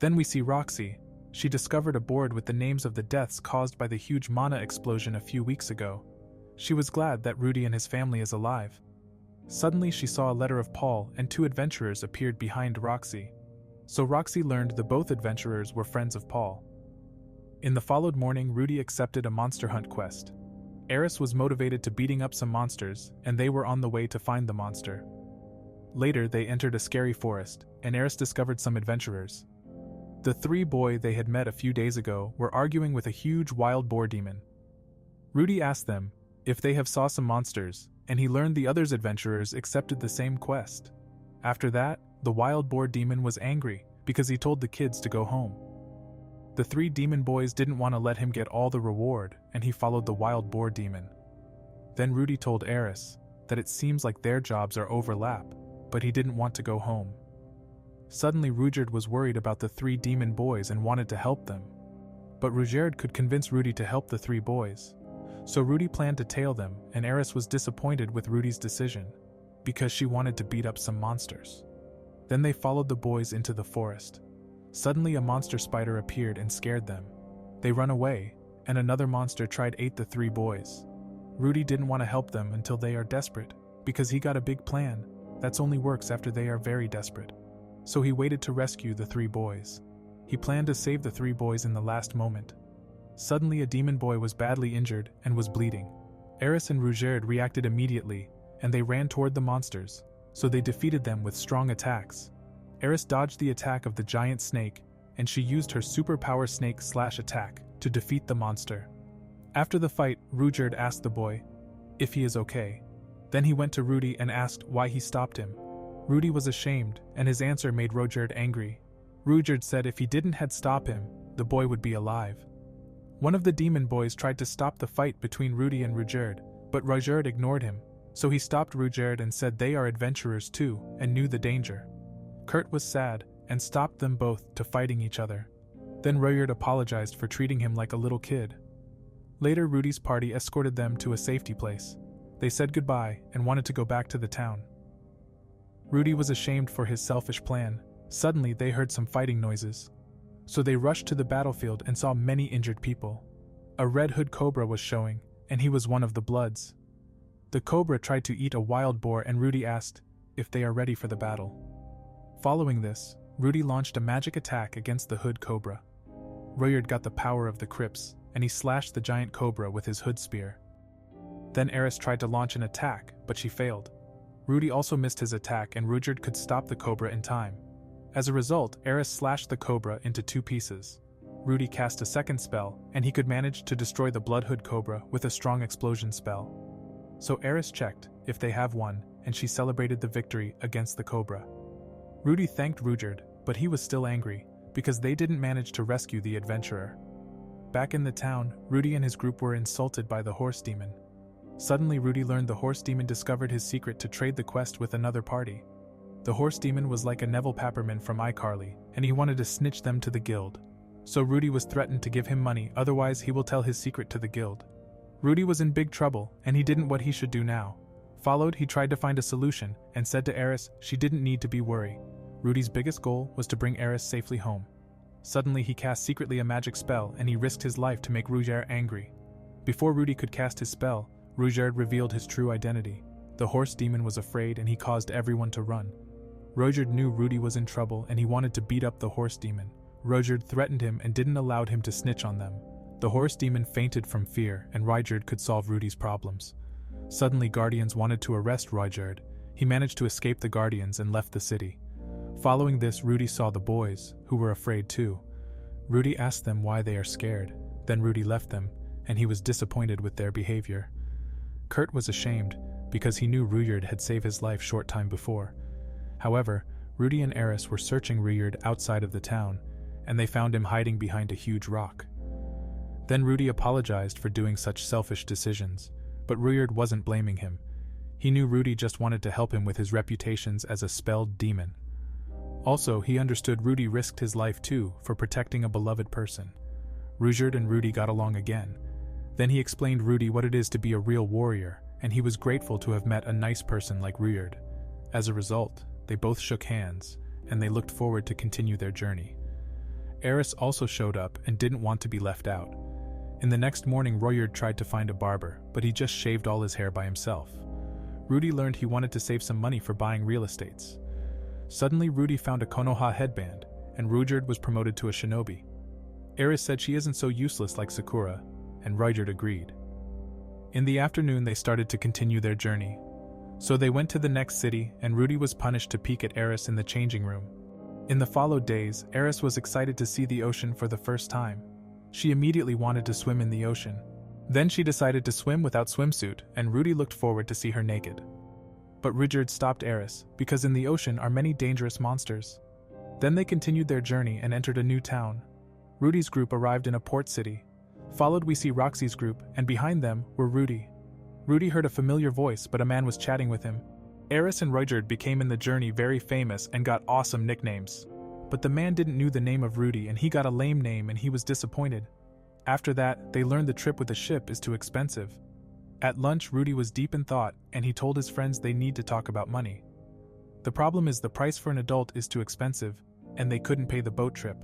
Then we see Roxy. She discovered a board with the names of the deaths caused by the huge mana explosion a few weeks ago. She was glad that Rudy and his family is alive. Suddenly she saw a letter of Paul and 2 adventurers appeared behind Roxy. So Roxy learned the both adventurers were friends of Paul. In the followed morning, Rudy accepted a monster hunt quest. Eris was motivated to beating up some monsters, and they were on the way to find the monster. Later they entered a scary forest, and Eris discovered some adventurers. The 3 boys they had met a few days ago were arguing with a huge wild boar demon. Rudy asked them if they have saw some monsters, and he learned the others adventurers accepted the same quest. After that, the wild boar demon was angry because he told the kids to go home. The 3 demon boys didn't want to let him get all the reward, and he followed the wild boar demon. Then Rudy told Eris that it seems like their jobs are overlap, but he didn't want to go home. Suddenly Rudyard was worried about the 3 demon boys and wanted to help them. But Rudyard could convince Rudy to help the 3 boys. So Rudy planned to tail them, and Eris was disappointed with Rudy's decision, because she wanted to beat up some monsters. Then they followed the boys into the forest. Suddenly a monster spider appeared and scared them. They run away, and another monster tried ate the 3 boys. Rudy didn't want to help them until they are desperate, because he got a big plan that only works after they are very desperate. So he waited to rescue the 3 boys. He planned to save the 3 boys in the last moment. Suddenly a demon boy was badly injured and was bleeding. Eris and Rudyard reacted immediately, and they ran toward the monsters, so they defeated them with strong attacks. Eris dodged the attack of the giant snake, and she used her superpower snake slash attack to defeat the monster. After the fight, Rudyard asked the boy if he is okay. Then he went to Rudy and asked why he stopped him. Rudy was ashamed, and his answer made Rudyard angry. Rudyard said if he didn't had stop him, the boy would be alive. One of the demon boys tried to stop the fight between Rudy and Rudyard, but Rudyard ignored him, so he stopped Rudyard and said they are adventurers too and knew the danger. Kurt was sad and stopped them both to fighting each other. Then Rudyard apologized for treating him like a little kid. Later Rudy's party escorted them to a safety place. They said goodbye and wanted to go back to the town. Rudy was ashamed for his selfish plan. Suddenly they heard some fighting noises. So they rushed to the battlefield and saw many injured people. A red hood cobra was showing, and he was one of the Bloods. The cobra tried to eat a wild boar and Rudy asked if they are ready for the battle. Following this, Rudy launched a magic attack against the hood cobra. Rudyard got the power of the Crips, and he slashed the giant cobra with his hood spear. Then Eris tried to launch an attack, but she failed. Rudy also missed his attack and Rudyard could stop the cobra in time. As a result, Eris slashed the cobra into 2 pieces. Rudy cast a second spell, and he could manage to destroy the Bloodhood Cobra with a strong explosion spell. So Eris checked if they have won, and she celebrated the victory against the cobra. Rudy thanked Rudyard, but he was still angry, because they didn't manage to rescue the adventurer. Back in the town, Rudy and his group were insulted by the horse demon. Suddenly Rudy learned the horse demon discovered his secret to trade the quest with another party. The horse demon was like a Neville Papperman from iCarly, and he wanted to snitch them to the guild. So Rudy was threatened to give him money, otherwise he will tell his secret to the guild. Rudy was in big trouble, and he didn't what he should do now. Followed, he tried to find a solution, and said to Eris she didn't need to be worried. Rudy's biggest goal was to bring Eris safely home. Suddenly he cast secretly a magic spell, and he risked his life to make Rudyard angry. Before Rudy could cast his spell, Rudyard revealed his true identity. The horse demon was afraid and he caused everyone to run. Rudyard knew Rudy was in trouble and he wanted to beat up the horse demon. Rudyard threatened him and didn't allow him to snitch on them. The horse demon fainted from fear and Rudyard could solve Rudy's problems. Suddenly Guardians wanted to arrest Rudyard. He managed to escape the Guardians and left the city. Following this, Rudy saw the boys, who were afraid too. Rudy asked them why they are scared. Then Rudy left them, and he was disappointed with their behavior. Kurt was ashamed, because he knew Rudyard had saved his life short time before. However, Rudy and Eris were searching Rudyard outside of the town, and they found him hiding behind a huge rock. Then Rudy apologized for doing such selfish decisions, but Rudyard wasn't blaming him. He knew Rudy just wanted to help him with his reputations as a spelled demon. Also, he understood Rudy risked his life too for protecting a beloved person. Rudyard and Rudy got along again. Then he explained Rudy what it is to be a real warrior, and he was grateful to have met a nice person like Rudyard. As a result, they both shook hands, and they looked forward to continue their journey. Eris also showed up and didn't want to be left out. In the next morning, Royard tried to find a barber, but he just shaved all his hair by himself. Rudy learned he wanted to save some money for buying real estates. Suddenly, Rudy found a Konoha headband, and Rudyard was promoted to a shinobi. Eris said she isn't so useless like Sakura, and Rudyard agreed. In the afternoon, they started to continue their journey. So they went to the next city, and Rudy was punished to peek at Eris in the changing room. In the followed days, Eris was excited to see the ocean for the first time. She immediately wanted to swim in the ocean. Then she decided to swim without swimsuit, and Rudy looked forward to see her naked. But Rudyard stopped Eris, because in the ocean are many dangerous monsters. Then they continued their journey and entered a new town. Rudy's group arrived in a port city. Followed we see Roxy's group, and behind them were Rudy. Rudy heard a familiar voice, but a man was chatting with him. Eris and Rudyard became in the journey very famous and got awesome nicknames. But the man didn't know the name of Rudy, and he got a lame name, and he was disappointed. After that, they learned the trip with a ship is too expensive. At lunch, Rudy was deep in thought, and he told his friends they need to talk about money. The problem is the price for an adult is too expensive, and they couldn't pay the boat trip.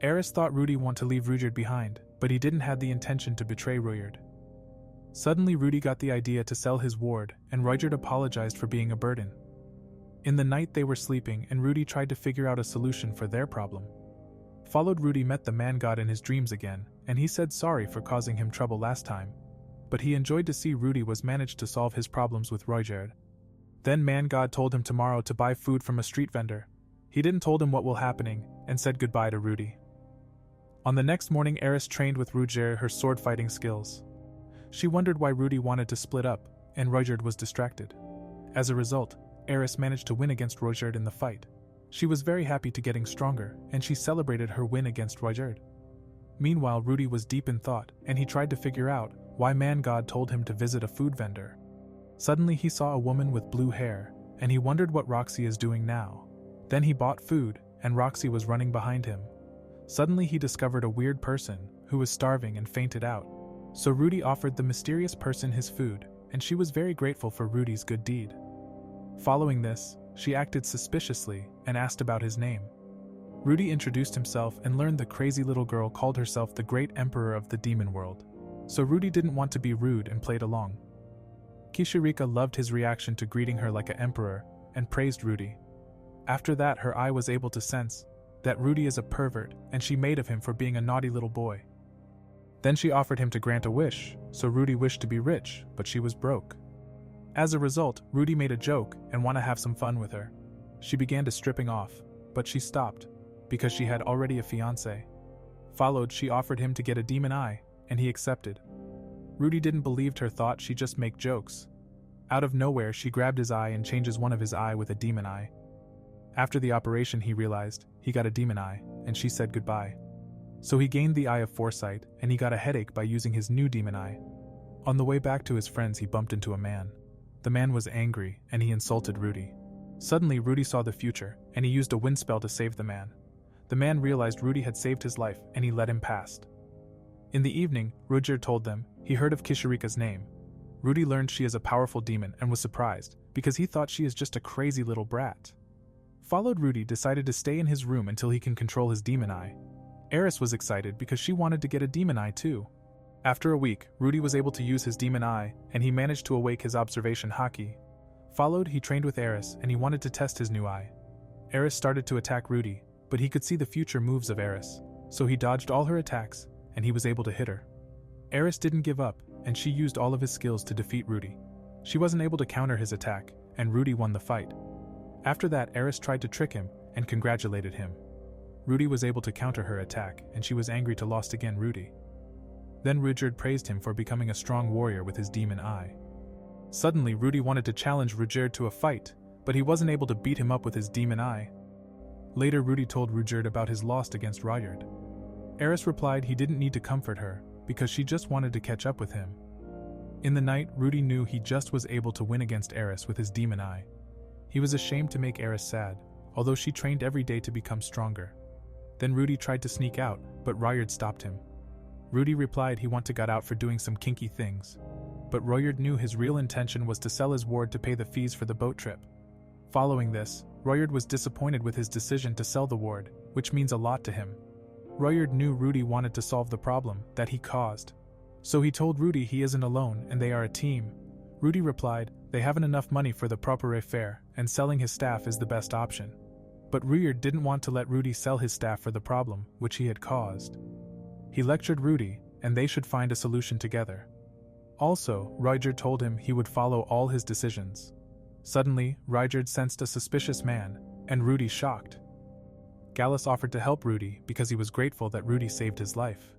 Eris thought Rudy wanted to leave Rudyard behind, but he didn't have the intention to betray Rudyard. Suddenly, Rudy got the idea to sell his ward, and Rudyard apologized for being a burden. In the night they were sleeping, and Rudy tried to figure out a solution for their problem. Followed, Rudy met the man god in his dreams again, and he said sorry for causing him trouble last time. But he enjoyed to see Rudy was managed to solve his problems with Rudyard. Then man god told him tomorrow to buy food from a street vendor. He didn't told him what will happening, and said goodbye to Rudy. On the next morning, Eris trained with Rudyard her sword fighting skills. She wondered why Rudy wanted to split up, and Rudyard was distracted. As a result, Eris managed to win against Rudyard in the fight. She was very happy to getting stronger, and she celebrated her win against Rudyard. Meanwhile, Rudy was deep in thought, and he tried to figure out why man god told him to visit a food vendor. Suddenly he saw a woman with blue hair, and he wondered what Roxy is doing now. Then he bought food, and Roxy was running behind him. Suddenly he discovered a weird person who was starving and fainted out. So Rudy offered the mysterious person his food, and she was very grateful for Rudy's good deed. Following this, she acted suspiciously and asked about his name. Rudy introduced himself and learned the crazy little girl called herself the Great Emperor of the Demon World. So Rudy didn't want to be rude and played along. Kishirika loved his reaction to greeting her like an emperor and praised Rudy. After that, her eye was able to sense that Rudy is a pervert, and she made of him for being a naughty little boy. Then she offered him to grant a wish, so Rudy wished to be rich, but she was broke. As a result, Rudy made a joke and wanted to have some fun with her. She began to stripping off, but she stopped, because she had already a fiancé. Followed, she offered him to get a demon eye, and he accepted. Rudy didn't believe her, thought she just make jokes. Out of nowhere, she grabbed his eye and changes one of his eye with a demon eye. After the operation, he realized he got a demon eye, and she said goodbye. So he gained the eye of foresight, and he got a headache by using his new demon eye. On the way back to his friends, he bumped into a man. The man was angry, and he insulted Rudy. Suddenly, Rudy saw the future, and he used a wind spell to save the man. The man realized Rudy had saved his life, and he let him pass. In the evening, Rudyard told them he heard of Kishirika's name. Rudy learned she is a powerful demon and was surprised, because he thought she is just a crazy little brat. Followed, Rudy decided to stay in his room until he can control his demon eye. Eris was excited because she wanted to get a demon eye too. After a week, Rudy was able to use his demon eye, and he managed to awake his observation haki. Followed, he trained with Eris, and he wanted to test his new eye. Eris started to attack Rudy, but he could see the future moves of Eris, so he dodged all her attacks, and he was able to hit her. Eris didn't give up, and she used all of his skills to defeat Rudy. She wasn't able to counter his attack, and Rudy won the fight. After that, Eris tried to trick him, and congratulated him. Rudy was able to counter her attack, and she was angry to lost again Rudy. Then Rudyard praised him for becoming a strong warrior with his demon eye. Suddenly, Rudy wanted to challenge Rudyard to a fight, but he wasn't able to beat him up with his demon eye. Later, Rudy told Rudyard about his loss against Rudyard. Eris replied he didn't need to comfort her, because she just wanted to catch up with him. In the night, Rudy knew he just was able to win against Eris with his demon eye. He was ashamed to make Eris sad, although she trained every day to become stronger. Then Rudy tried to sneak out, but Rudyard stopped him. Rudy replied he wanted to get out for doing some kinky things. But Rudyard knew his real intention was to sell his ward to pay the fees for the boat trip. Following this, Rudyard was disappointed with his decision to sell the ward, which means a lot to him. Rudyard knew Rudy wanted to solve the problem that he caused. So he told Rudy he isn't alone and they are a team. Rudy replied, they haven't enough money for the proper fare, and selling his staff is the best option. But Rudyard didn't want to let Rudy sell his staff for the problem, which he had caused. He lectured Rudy, and they should find a solution together. Also, Rudyard told him he would follow all his decisions. Suddenly, Rudyard sensed a suspicious man, and Rudy shocked. Gallus offered to help Rudy because he was grateful that Rudy saved his life.